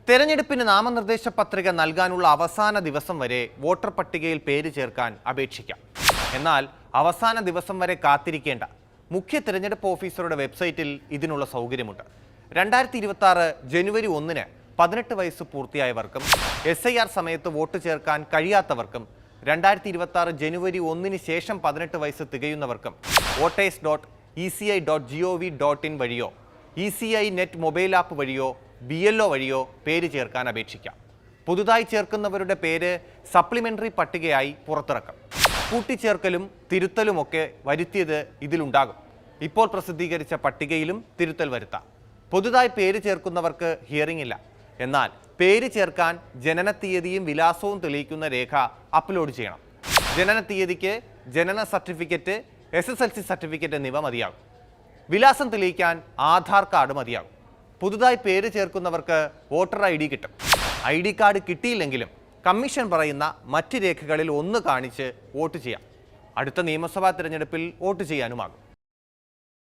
തെരഞ്ഞെടുപ്പിന് നാമനിർദ്ദേശ പത്രിക നൽകാനുള്ള അവസാന ദിവസം വരെ വോട്ടർ പട്ടികയിൽ പേര് ചേർക്കാൻ അപേക്ഷിക്കാം. എന്നാൽ അവസാന ദിവസം വരെ കാത്തിരിക്കേണ്ട. മുഖ്യ തെരഞ്ഞെടുപ്പ് ഓഫീസറുടെ വെബ്സൈറ്റിൽ ഇതിനുള്ള സൗകര്യമുണ്ട്. 2026 ജനുവരി 1-ന് 18 വയസ്സ് പൂർത്തിയായവർക്കും SIR സമയത്ത് വോട്ട് ചേർക്കാൻ കഴിയാത്തവർക്കും 2026 ജനുവരി 1-ന് ശേഷം 18 വയസ്സ് തികയുന്നവർക്കും voters.eci.gov.in വഴിയോ ECI നെറ്റ് മൊബൈൽ ആപ്പ് വഴിയോ BLO വഴിയോ പേര് ചേർക്കാൻ അപേക്ഷിക്കാം. പുതുതായി ചേർക്കുന്നവരുടെ പേര് സപ്ലിമെന്ററി പട്ടികയായി പുറത്തിറക്കും. കൂട്ടിച്ചേർക്കലും തിരുത്തലുമൊക്കെ വരുത്തിയത് ഇതിലുണ്ടാകും. ഇപ്പോൾ പ്രസിദ്ധീകരിച്ച പട്ടികയിലും തിരുത്തൽ വരുത്താം. പുതുതായി പേര് ചേർക്കുന്നവർക്ക് ഹിയറിംഗ് ഇല്ല. എന്നാൽ പേര് ചേർക്കാൻ ജനനത്തീയതിയും വിലാസവും തെളിയിക്കുന്ന രേഖ അപ്ലോഡ് ചെയ്യണം. ജനനത്തീയതിക്ക് ജനന സർട്ടിഫിക്കറ്റ്, SSLC സർട്ടിഫിക്കറ്റ് എന്നിവ മതിയാകും. വിലാസം തെളിയിക്കാൻ ആധാർ കാർഡ് മതിയാകും. പുതുതായി പേര് ചേർക്കുന്നവർക്ക് വോട്ടർ ID കിട്ടും. ID കാർഡ് കിട്ടിയില്ലെങ്കിലും കമ്മീഷൻ പറയുന്ന മറ്റ് രേഖകളിൽ ഒന്ന് കാണിച്ച് വോട്ട് ചെയ്യാം. അടുത്ത നിയമസഭാ തിരഞ്ഞെടുപ്പിൽ വോട്ട് ചെയ്യാനുമാകും.